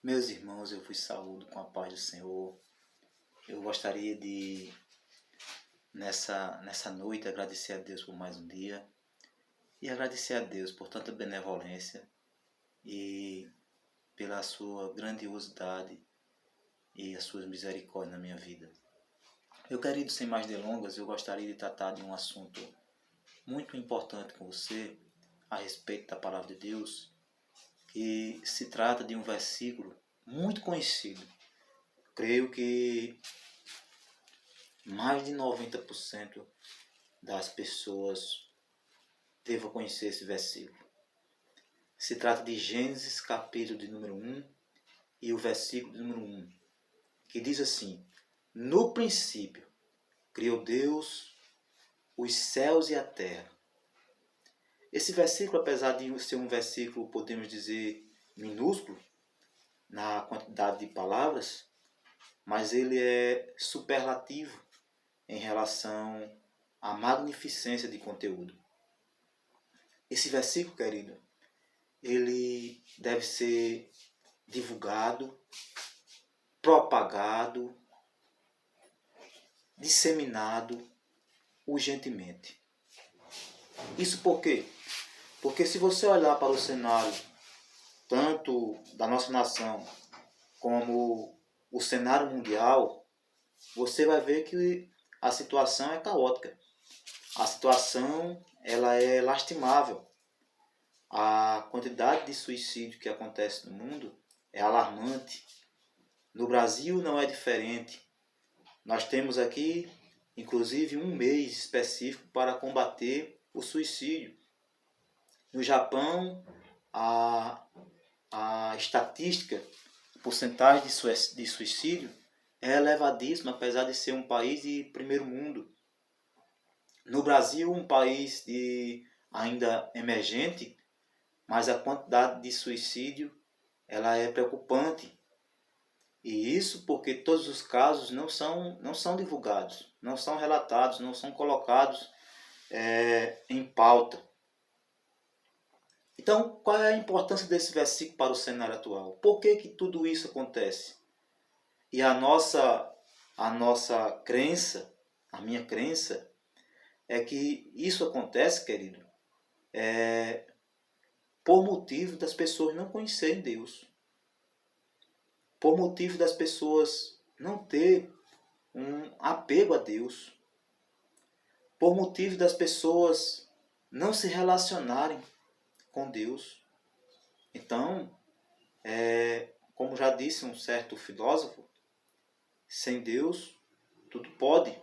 Meus irmãos, eu vos saúdo com a paz do Senhor. Eu gostaria de, nessa noite, agradecer a Deus por mais um dia e agradecer a Deus por tanta benevolência e pela sua grandiosidade e as suas misericórdias na minha vida. Meu querido, sem mais delongas, eu gostaria de tratar de um assunto muito importante com você a respeito da Palavra de Deus, que se trata de um versículo muito conhecido. Creio que mais de 90% das pessoas devam conhecer esse versículo. Se trata de Gênesis, capítulo de número 1 e o versículo de número 1, que diz assim: No princípio criou Deus os céus e a terra. Esse versículo, apesar de ser um versículo, podemos dizer, minúsculo na quantidade de palavras, mas ele é superlativo em relação à magnificência de conteúdo. Esse versículo, querido, ele deve ser divulgado, propagado, disseminado urgentemente. Isso por quê? Porque se você olhar para o cenário tanto da nossa nação como o cenário mundial, você vai ver que a situação é caótica. A situação ela é lastimável. A quantidade de suicídio que acontece no mundo é alarmante. No Brasil não é diferente. Nós temos aqui, inclusive, um mês específico para combater o suicídio. No Japão, a estatística, a porcentagem de suicídio é elevadíssima, apesar de ser um país de primeiro mundo. No Brasil, um país ainda emergente, mas a quantidade de suicídio ela é preocupante. E isso porque todos os casos não são divulgados, não são relatados, não são colocados em pauta. Então, qual é a importância desse versículo para o cenário atual? Por que tudo isso acontece? E a nossa crença, a minha crença, é que isso acontece, querido, por motivo das pessoas não conhecerem Deus. Por motivo das pessoas não ter um apego a Deus. Por motivo das pessoas não se relacionarem com Deus. Então, como já disse um certo filósofo, sem Deus tudo pode.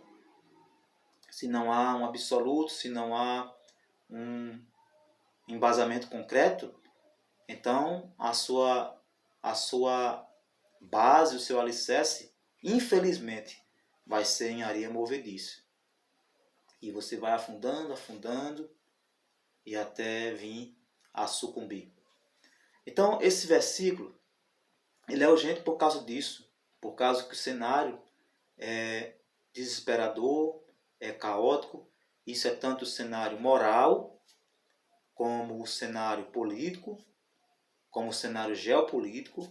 Se não há um absoluto, se não há um embasamento concreto, então a sua base, o seu alicerce, infelizmente, vai ser em areia movediça. E você vai afundando, afundando, e até vir a sucumbir. Então, esse versículo, ele é urgente por causa disso, por causa que o cenário é desesperador, é caótico. Isso é tanto o cenário moral, como o cenário político, como o cenário geopolítico,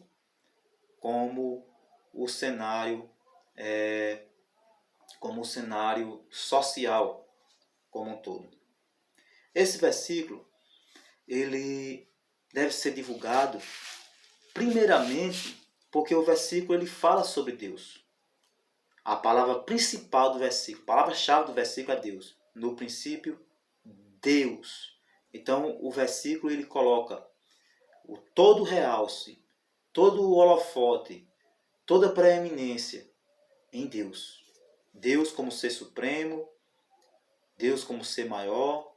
como o cenário social como um todo. Esse versículo ele deve ser divulgado primeiramente porque o versículo ele fala sobre Deus. A palavra principal do versículo, a palavra-chave do versículo é Deus. No princípio, Deus. Então o versículo ele coloca todo o realce, todo o holofote, toda a preeminência em Deus. Deus como ser supremo, Deus como ser maior,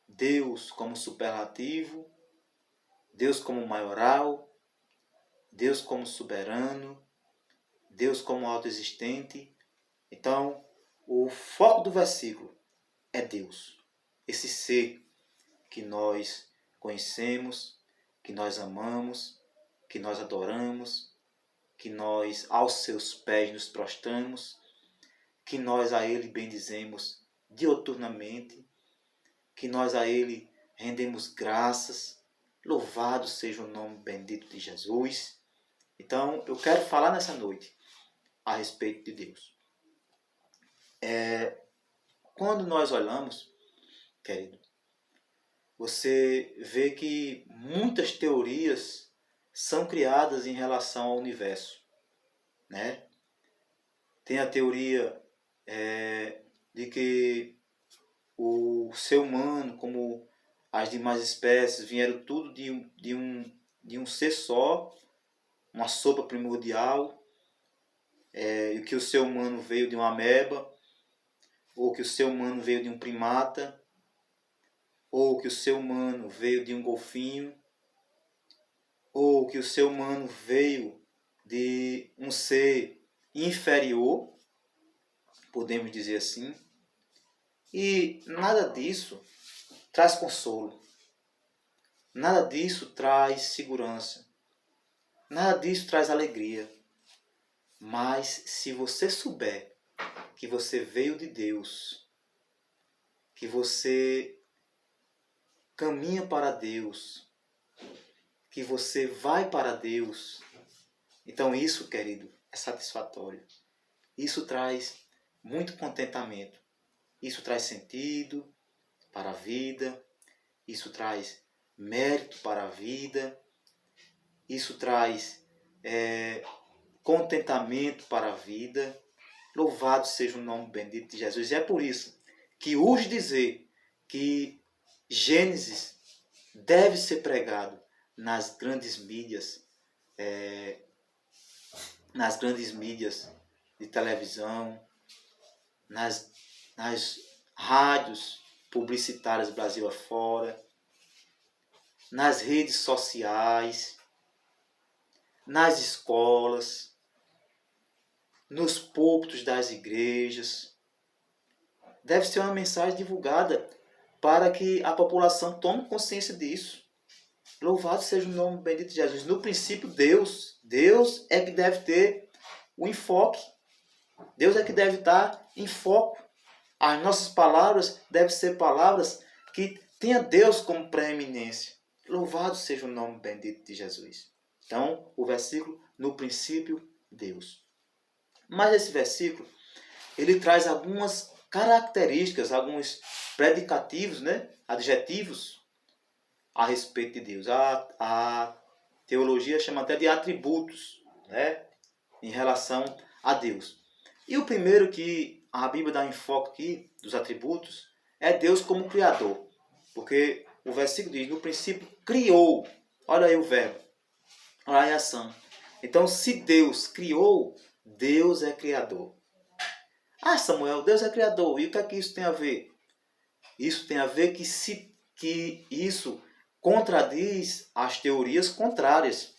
Deus como superlativo, Deus como maioral, Deus como soberano, Deus como autoexistente. Então, o foco do versículo é Deus. Esse ser que nós conhecemos, que nós amamos, que nós adoramos, que nós aos seus pés nos prostramos, que nós a Ele bendizemos dioturnamente, que nós a Ele rendemos graças. Louvado seja o nome bendito de Jesus. Então, eu quero falar nessa noite a respeito de Deus. Quando nós olhamos, querido, você vê que muitas teorias são criadas em relação ao universo, né? Tem a teoria de que o ser humano, como as demais espécies, vieram tudo de um ser só, uma sopa primordial, e que o ser humano veio de uma ameba, ou que o ser humano veio de um primata, ou que o ser humano veio de um golfinho, ou que o ser humano veio de um ser inferior, podemos dizer assim. E nada disso traz consolo, nada disso traz segurança, nada disso traz alegria. Mas se você souber que você veio de Deus, que você caminha para Deus, que você vai para Deus, então isso, querido, é satisfatório. Isso traz muito contentamento. Isso traz sentido para a vida. Isso traz mérito para a vida. Isso traz contentamento para a vida. Louvado seja o nome bendito de Jesus. E é por isso que urge dizer que Gênesis deve ser pregado nas grandes mídias, de televisão, nas rádios publicitárias Brasil afora, nas redes sociais, nas escolas, nos púlpitos das igrejas. Deve ser uma mensagem divulgada para que a população tome consciência disso. Louvado seja o nome bendito de Jesus. No princípio, Deus é que deve ter o enfoque. Deus é que deve estar em foco. As nossas palavras devem ser palavras que tenham Deus como preeminência. Louvado seja o nome bendito de Jesus. Então, o versículo, no princípio, Deus. Mas esse versículo, ele traz algumas características, alguns predicativos, né? Adjetivos a respeito de Deus. A teologia chama até de atributos, né? Em relação a Deus. E o primeiro que a Bíblia dá enfoque aqui, dos atributos, é Deus como Criador. Porque o versículo diz, no princípio criou. Olha aí o verbo. Olha aí a ação. Então, se Deus criou, Deus é Criador. Ah, Samuel, Deus é Criador. E o que é que isso tem a ver? Isso tem a ver que isso contradiz as teorias contrárias,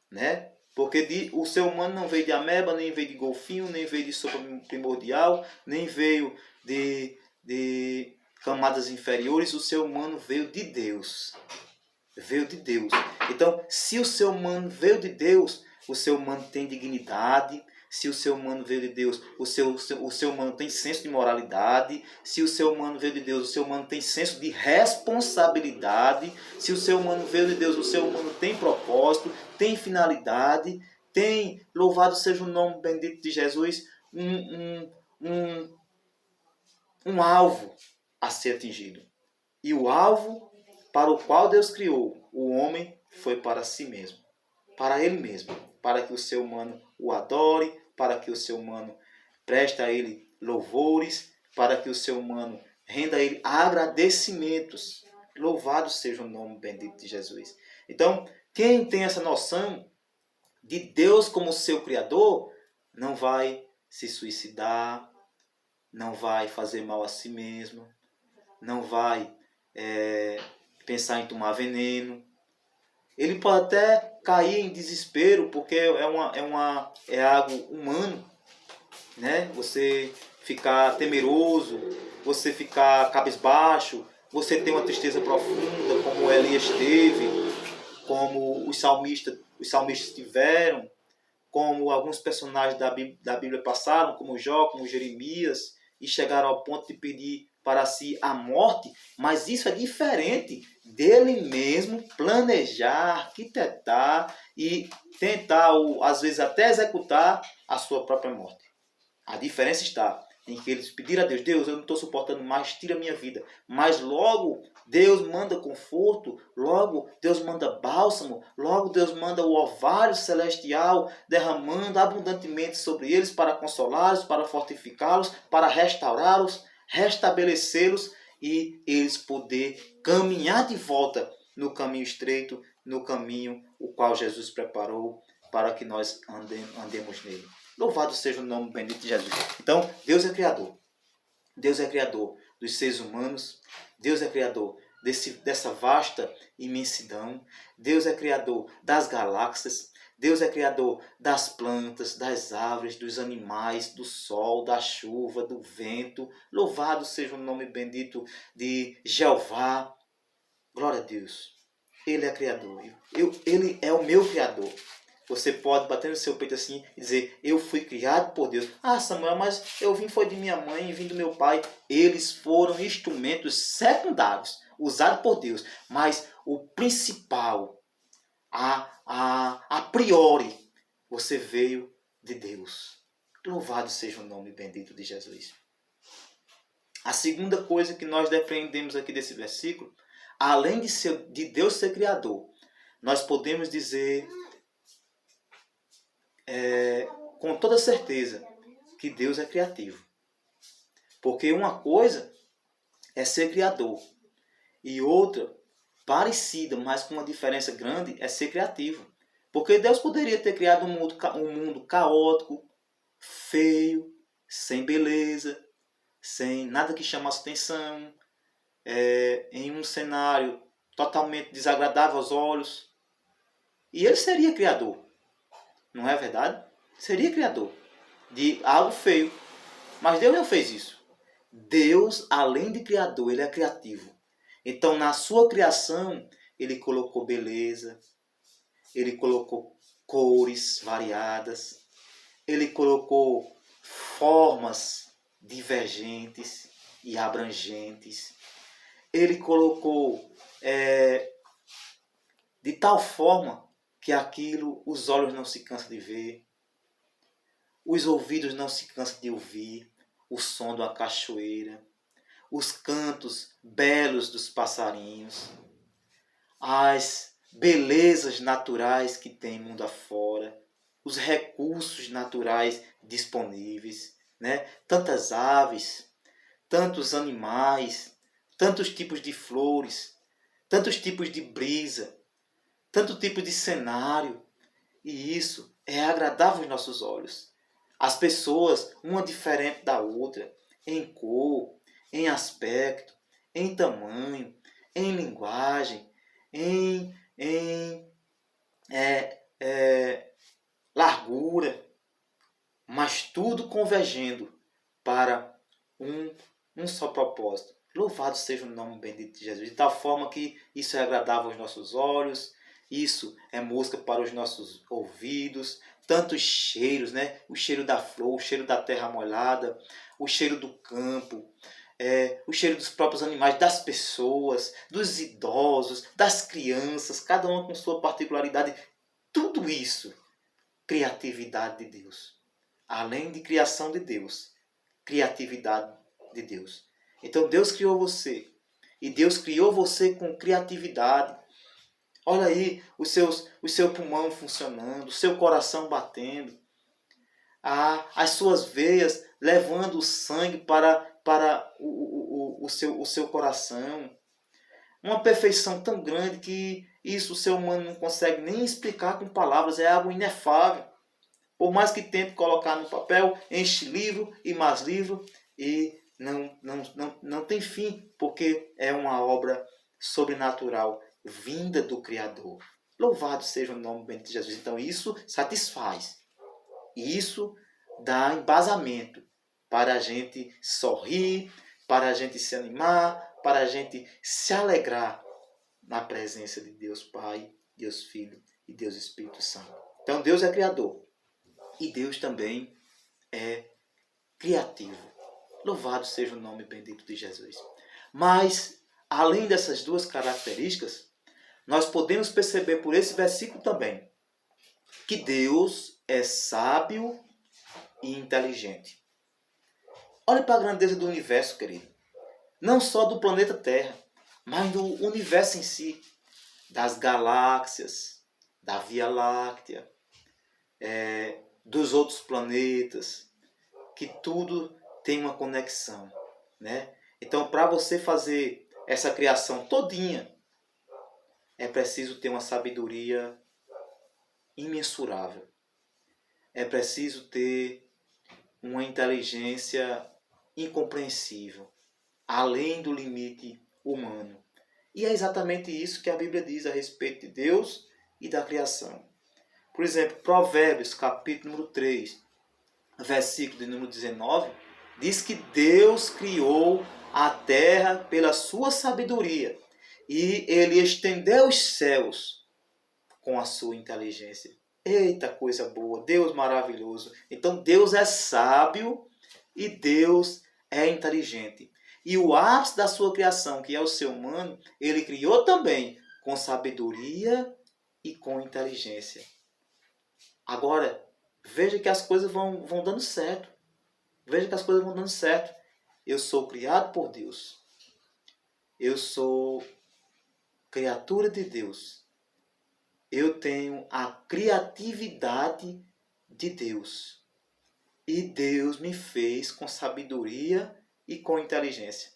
né? Porque o ser humano não veio de ameba, nem veio de golfinho, nem veio de sopa primordial, nem veio de camadas inferiores. O ser humano veio de Deus. Veio de Deus. Então, se o ser humano veio de Deus, o ser humano tem dignidade. Se o ser humano veio de Deus, o ser humano tem senso de moralidade. Se o ser humano veio de Deus, o ser humano tem senso de responsabilidade. Se o ser humano veio de Deus, o ser humano tem propósito, tem finalidade, tem, louvado seja o nome bendito de Jesus, um alvo a ser atingido. E o alvo para o qual Deus criou o homem foi para si mesmo, para ele mesmo, para que o ser humano o adore, para que o ser humano preste a ele louvores, para que o ser humano renda a ele agradecimentos. Louvado seja o nome bendito de Jesus. Então, quem tem essa noção de Deus como seu Criador, não vai se suicidar, não vai fazer mal a si mesmo, não vai pensar em tomar veneno. Ele pode até cair em desespero, porque é algo humano, né? Você ficar temeroso, você ficar cabisbaixo, você ter uma tristeza profunda, como Elias teve, como os salmistas tiveram, como alguns personagens da Bíblia passaram, como Jó, como Jeremias, e chegaram ao ponto de pedir para si a morte. Mas isso é diferente dele mesmo planejar, arquitetar e tentar, às vezes até executar a sua própria morte. A diferença está em que eles pediram a Deus: Deus, eu não estou suportando mais, tira a minha vida. Mas logo Deus manda conforto, logo Deus manda bálsamo, logo Deus manda o orvalho celestial derramando abundantemente sobre eles para consolá-los, para fortificá-los, para restaurá-los, restabelecê-los e eles poder caminhar de volta no caminho estreito, no caminho o qual Jesus preparou para que nós andemos nele. Louvado seja o nome bendito de Jesus. Então, Deus é Criador. Deus é Criador dos seres humanos. Deus é Criador dessa vasta imensidão. Deus é Criador das galáxias. Deus é Criador das plantas, das árvores, dos animais, do sol, da chuva, do vento. Louvado seja o nome bendito de Jeová. Glória a Deus. Ele é Criador. Ele é o meu Criador. Você pode bater no seu peito assim e dizer: eu fui criado por Deus. Ah, Samuel, mas eu vim foi de minha mãe e vim do meu pai. Eles foram instrumentos secundários, usados por Deus. Mas o principal, a priori, você veio de Deus. Louvado seja o nome bendito de Jesus. A segunda coisa que nós depreendemos aqui desse versículo, além de Deus ser Criador, nós podemos dizer com toda certeza que Deus é criativo. Porque uma coisa é ser criador e outra, parecida, mas com uma diferença grande, é ser criativo. Porque Deus poderia ter criado um mundo caótico, feio, sem beleza, sem nada que chamasse atenção, em um cenário totalmente desagradável aos olhos. E ele seria criador. Não é verdade? Seria criador de algo feio. Mas Deus não fez isso. Deus, além de criador, ele é criativo. Então, na sua criação, ele colocou beleza, ele colocou cores variadas, ele colocou formas divergentes e abrangentes. Ele colocou de tal forma que aquilo os olhos não se cansam de ver, os ouvidos não se cansam de ouvir, o som de uma cachoeira, os cantos belos dos passarinhos, as belezas naturais que tem mundo afora, os recursos naturais disponíveis, né? Tantas aves, tantos animais, tantos tipos de flores, tantos tipos de brisa, tanto tipo de cenário, e isso é agradável aos nossos olhos. As pessoas, uma diferente da outra, em cor, em aspecto, em tamanho, em linguagem, em largura, mas tudo convergendo para um só propósito. Louvado seja o nome bendito de Jesus, de tal forma que isso é agradável aos nossos olhos, isso é música para os nossos ouvidos, tantos cheiros, né? O cheiro da flor, o cheiro da terra molhada, o cheiro do campo, o cheiro dos próprios animais, das pessoas, dos idosos, das crianças, cada uma com sua particularidade. Tudo isso, criatividade de Deus. Além de criação de Deus, criatividade de Deus. Então Deus criou você. E Deus criou você com criatividade. Olha aí o seu pulmão funcionando, o seu coração batendo, as suas veias levando o sangue para o seu coração. Uma perfeição tão grande que isso o ser humano não consegue nem explicar com palavras, é algo inefável. Por mais que tente colocar no papel, enche livro e mais livro e não tem fim, porque é uma obra sobrenatural vinda do Criador. Louvado seja o nome bendito de Jesus. Então isso satisfaz. Isso dá embasamento para a gente sorrir, para a gente se animar, para a gente se alegrar na presença de Deus Pai, Deus Filho e Deus Espírito Santo. Então Deus é Criador. E Deus também é criativo. Louvado seja o nome bendito de Jesus. Mas além dessas duas características, nós podemos perceber por esse versículo também que Deus é sábio e inteligente. Olhe para a grandeza do universo, querido. Não só do planeta Terra, mas do universo em si. Das galáxias, da Via Láctea, dos outros planetas, que tudo tem uma conexão, né? Então, para você fazer essa criação todinha, é preciso ter uma sabedoria imensurável. É preciso ter uma inteligência incompreensível, além do limite humano. E é exatamente isso que a Bíblia diz a respeito de Deus e da criação. Por exemplo, Provérbios, capítulo número 3, versículo de número 19, diz que Deus criou a terra pela sua sabedoria e ele estendeu os céus com a sua inteligência. Eita coisa boa, Deus maravilhoso. Então Deus é sábio e Deus é inteligente. E o ápice da sua criação, que é o ser humano, ele criou também com sabedoria e com inteligência. Agora, veja que as coisas vão dando certo. Veja que as coisas vão dando certo. Eu sou criado por Deus. Eu sou criatura de Deus. Eu tenho a criatividade de Deus. E Deus me fez com sabedoria e com inteligência.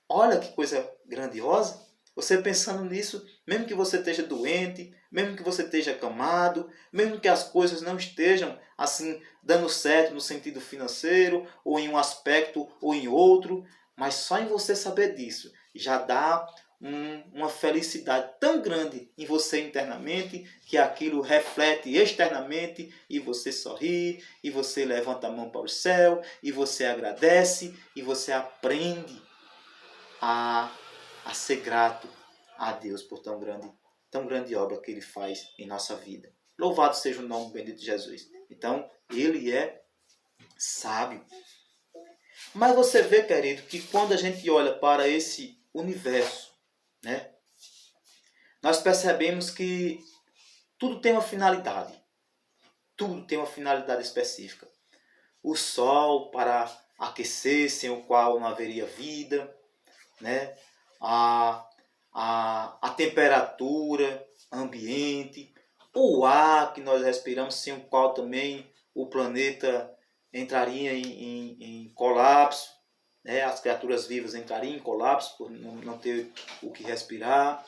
Olha que coisa grandiosa. Você pensando nisso, mesmo que você esteja doente, mesmo que você esteja acamado, mesmo que as coisas não estejam assim dando certo no sentido financeiro, ou em um aspecto ou em outro, mas só em você saber disso já dá uma felicidade tão grande em você internamente, que aquilo reflete externamente e você sorri, e você levanta a mão para o céu, e você agradece, e você aprende a ser grato a Deus por tão grande obra que Ele faz em nossa vida. Louvado seja o nome bendito de Jesus. Então, Ele é sábio. Mas você vê, querido, que quando a gente olha para esse universo, né, nós percebemos que tudo tem uma finalidade. Tudo tem uma finalidade específica. O sol para aquecer, sem o qual não haveria vida, né? A temperatura, ambiente, o ar que nós respiramos, sem o qual também o planeta entraria em colapso, né? As criaturas vivas entrariam em colapso por não ter o que respirar.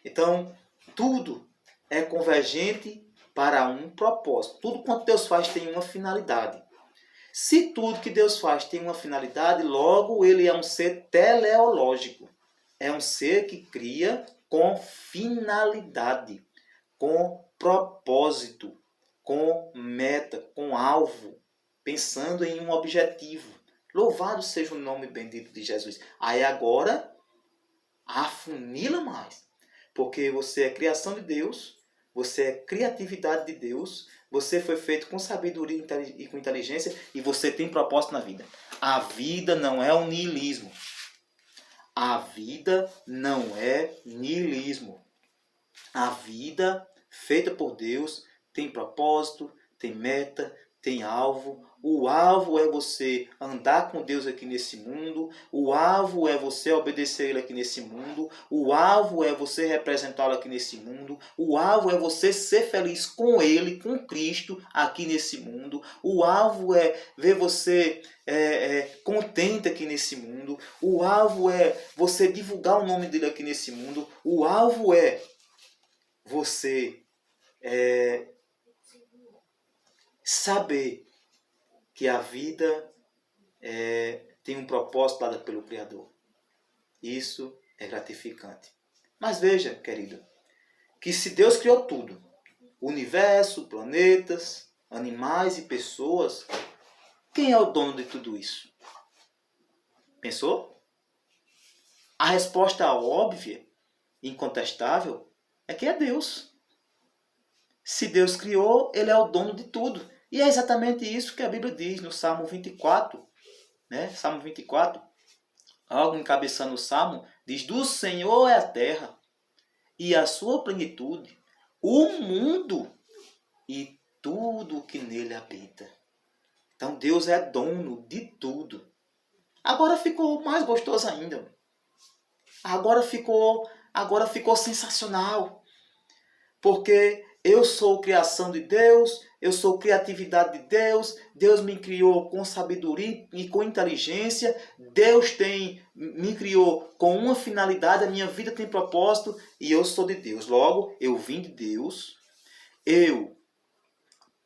Então, tudo é convergente para um propósito. Tudo quanto Deus faz tem uma finalidade. Se tudo que Deus faz tem uma finalidade, logo ele é um ser teleológico. É um ser que cria com finalidade, com propósito, com meta, com alvo, pensando em um objetivo. Louvado seja o nome bendito de Jesus. Aí agora, afunila mais. Porque você é criação de Deus, você é criatividade de Deus, você foi feito com sabedoria e com inteligência e você tem propósito na vida. A vida não é um niilismo. A vida não é niilismo. A vida feita por Deus tem propósito, tem meta, tem alvo. O alvo é você andar com Deus aqui nesse mundo. O alvo é você obedecer Ele aqui nesse mundo. O alvo é você representá-lo aqui nesse mundo. O alvo é você ser feliz com Ele, com Cristo aqui nesse mundo. O alvo é ver você contente aqui nesse mundo. O alvo é você divulgar o nome dele aqui nesse mundo. O alvo é você saber que a vida tem um propósito dado pelo Criador. Isso é gratificante. Mas veja, querido, que se Deus criou tudo, universo, planetas, animais e pessoas, quem é o dono de tudo isso? Pensou? A resposta óbvia, incontestável, é que é Deus. Se Deus criou, Ele é o dono de tudo. E é exatamente isso que a Bíblia diz no Salmo 24. Né? Salmo 24, algo encabeçando o Salmo, diz: do Senhor é a terra e a sua plenitude, o mundo e tudo o que nele habita. Então Deus é dono de tudo. Agora ficou mais gostoso ainda. Agora ficou sensacional. Porque eu sou criação de Deus, eu sou criatividade de Deus, Deus me criou com sabedoria e com inteligência, Deus me criou com uma finalidade, a minha vida tem propósito e eu sou de Deus. Logo, eu vim de Deus, eu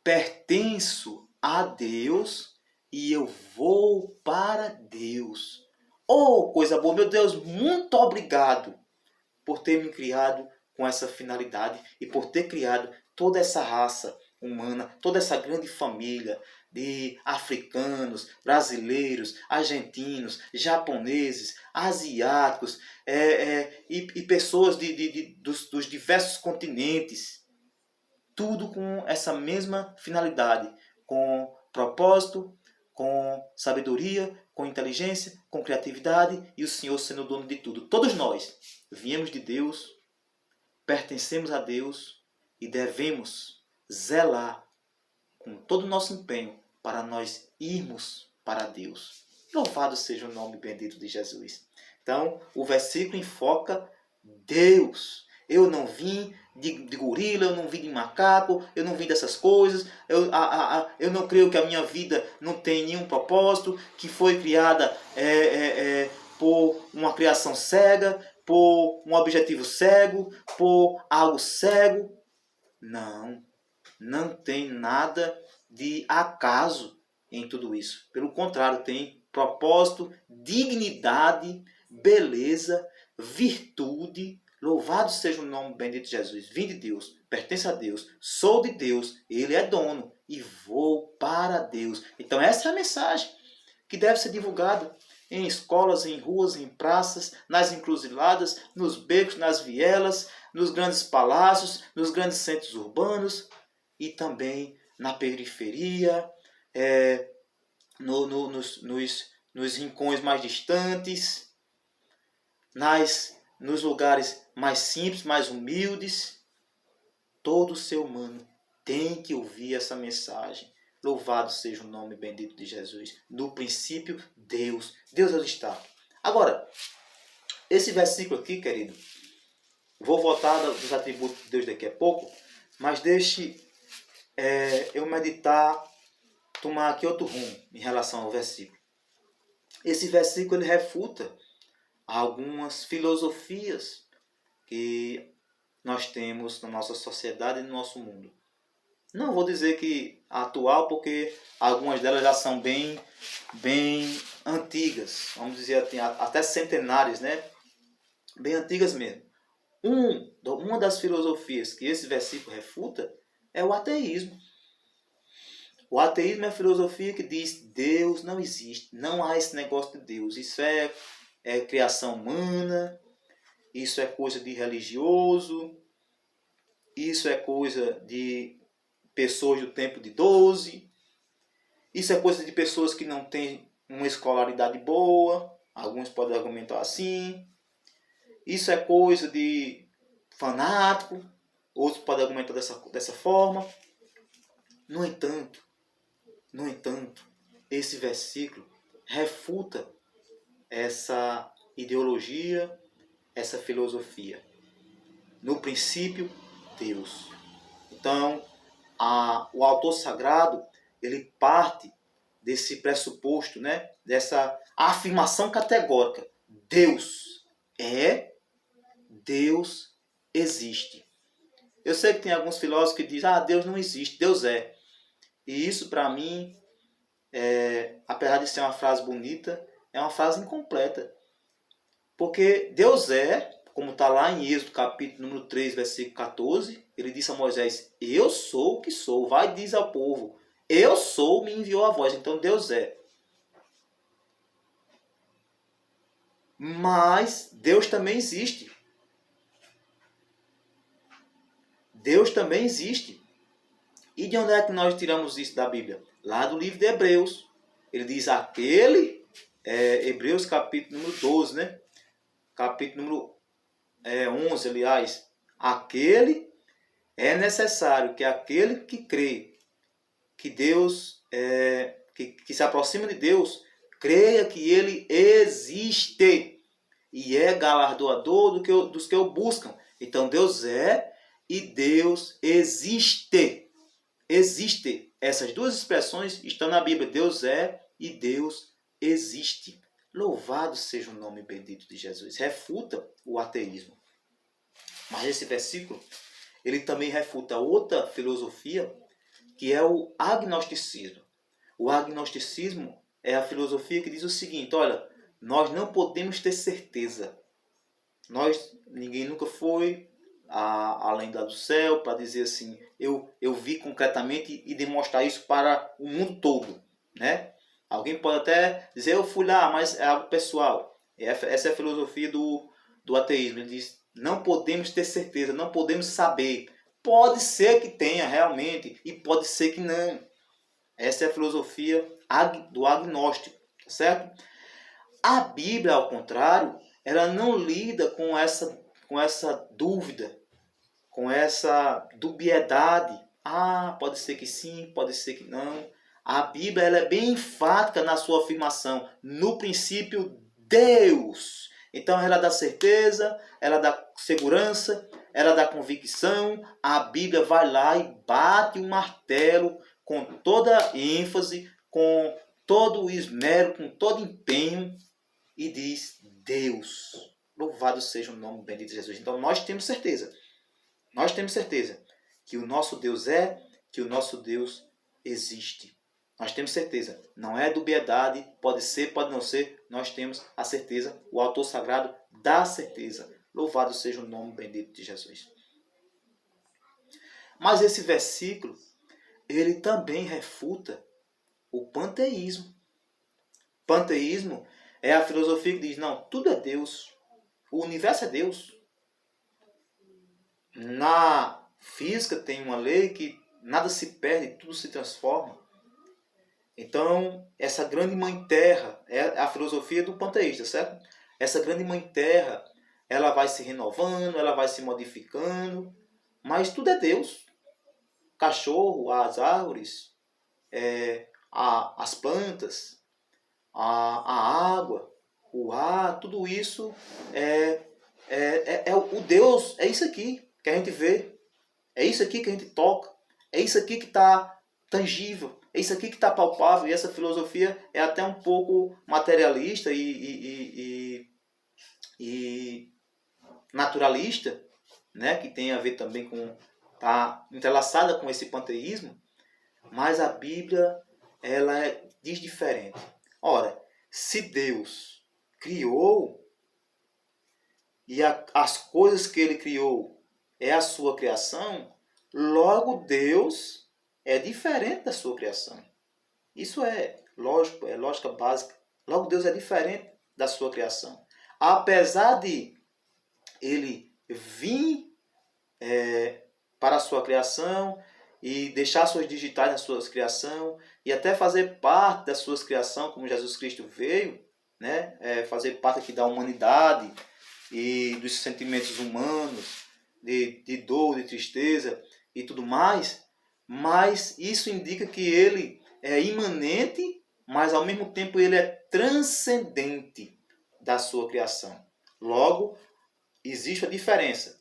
pertenço a Deus e eu vou para Deus. Oh, coisa boa, meu Deus, muito obrigado por ter me criado com essa finalidade e por ter criado toda essa raça humana, toda essa grande família de africanos, brasileiros, argentinos, japoneses, asiáticos e pessoas dos diversos continentes. Tudo com essa mesma finalidade, com propósito, com sabedoria, com inteligência, com criatividade e o Senhor sendo o dono de tudo. Todos nós viemos de Deus, pertencemos a Deus e devemos zelar com todo o nosso empenho para nós irmos para Deus. Louvado seja o nome bendito de Jesus. Então, o versículo enfoca Deus. Eu não vim de gorila, eu não vim de macaco, eu não vim dessas coisas, eu não creio que a minha vida não tem nenhum propósito, que foi criada por uma criação cega, por um objetivo cego, por algo cego. Não, não tem nada de acaso em tudo isso. Pelo contrário, tem propósito, dignidade, beleza, virtude. Louvado seja o nome bendito de Jesus. Vim de Deus, pertence a Deus, sou de Deus, Ele é dono e vou para Deus. Então essa é a mensagem que deve ser divulgada em escolas, em ruas, em praças, nas encruzilhadas, nos becos, nas vielas, nos grandes palácios, nos grandes centros urbanos e também na periferia, nos rincões mais distantes, nos lugares mais simples, mais humildes. Todo ser humano tem que ouvir essa mensagem. Louvado seja o nome bendito de Jesus. No princípio, Deus. Deus é o destaque. Agora, esse versículo aqui, querido, vou voltar dos atributos de Deus daqui a pouco, mas deixe eu meditar, tomar aqui outro rumo em relação ao versículo. Esse versículo ele refuta algumas filosofias que nós temos na nossa sociedade e no nosso mundo. Não vou dizer que atual, porque algumas delas já são bem antigas, vamos dizer até centenárias, né? Bem antigas mesmo. Uma das filosofias que esse versículo refuta é o ateísmo. O ateísmo é a filosofia que diz Deus não existe, não há esse negócio de Deus. Isso é criação humana, isso é coisa de religioso, isso é coisa de pessoas do tempo de 12, isso é coisa de pessoas que não têm uma escolaridade boa, alguns podem argumentar assim, isso é coisa de fanático, outros podem argumentar dessa forma. No entanto, esse versículo refuta essa ideologia, essa filosofia. No princípio, Deus. Então, o autor sagrado, ele parte desse pressuposto, né? Dessa afirmação categórica. Deus é, Deus existe. Eu sei que tem alguns filósofos que dizem, Deus não existe, Deus é. E isso, para mim, apesar de ser uma frase bonita, é uma frase incompleta. Porque Deus como está lá em Êxodo capítulo número 3, versículo 14, ele disse a Moisés, eu sou o que sou. Vai e diz ao povo, eu sou, me enviou a voz. Então Deus é. Mas Deus também existe. Deus também existe. E de onde é que nós tiramos isso da Bíblia? Lá do livro de Hebreus. Ele diz, aquele Hebreus capítulo número 12, né? Capítulo número 11, aliás. É necessário que aquele que crê que Deus, que se aproxima de Deus, creia que Ele existe e é galardoador dos que o buscam. Então Deus é e Deus existe. Existe. Essas duas expressões estão na Bíblia. Deus é e Deus existe. Louvado seja o nome bendito de Jesus. Refuta o ateísmo. Mas esse versículo, ele também refuta outra filosofia, que é o agnosticismo. O agnosticismo é a filosofia que diz o seguinte: olha, nós não podemos ter certeza. Ninguém nunca foi além do céu para dizer assim, eu vi concretamente e demonstrar isso para o mundo todo, né? Alguém pode até dizer, eu fui lá, mas é algo pessoal. Essa é a filosofia do ateísmo. Ele diz, não podemos ter certeza, não podemos saber. Pode ser que tenha realmente e pode ser que não. Essa é a filosofia do agnóstico, certo? A Bíblia, ao contrário, ela não lida com essa dúvida, com essa dubiedade. Ah, pode ser que sim, pode ser que não. A Bíblia ela é bem enfática na sua afirmação. No princípio, Deus. Então ela dá certeza, ela dá segurança, ela dá convicção. A Bíblia vai lá e bate um martelo com toda ênfase, com todo o esmero, com todo empenho e diz Deus. Louvado seja o nome bendito de Jesus. Então nós temos certeza que o nosso Deus que o nosso Deus existe. Nós temos certeza. Não é dubiedade, pode ser, pode não ser. Nós temos a certeza. O autor sagrado dá certeza. Louvado seja o nome bendito de Jesus. Mas esse versículo, ele também refuta o panteísmo. Panteísmo é a filosofia que diz, não, tudo é Deus. O universo é Deus. Na física tem uma lei que nada se perde, tudo se transforma. Então, essa grande mãe terra é a filosofia do panteísta, certo? Essa grande mãe terra, ela vai se renovando, ela vai se modificando, mas tudo é Deus. O cachorro, as árvores, as plantas, a água, o ar, tudo isso é o Deus, é isso aqui que a gente vê, é isso aqui que a gente toca, é isso aqui que está tangível, é isso aqui que está palpável, e essa filosofia é até um pouco materialista e naturalista, né? Que tem a ver também com, está entrelaçada com esse panteísmo, mas a Bíblia ela diz diferente. Ora, se Deus criou e as coisas que ele criou é a sua criação, logo Deus é diferente da sua criação. Isso é lógico, é lógica básica. Logo Deus é diferente da sua criação. Apesar de ele vir para a sua criação e deixar suas digitais na sua criação e até fazer parte da sua criação, como Jesus Cristo veio, né? Fazer parte aqui da humanidade e dos sentimentos humanos, de dor, de tristeza e tudo mais, mas isso indica que ele é imanente, mas ao mesmo tempo ele é transcendente da sua criação. Logo, existe a diferença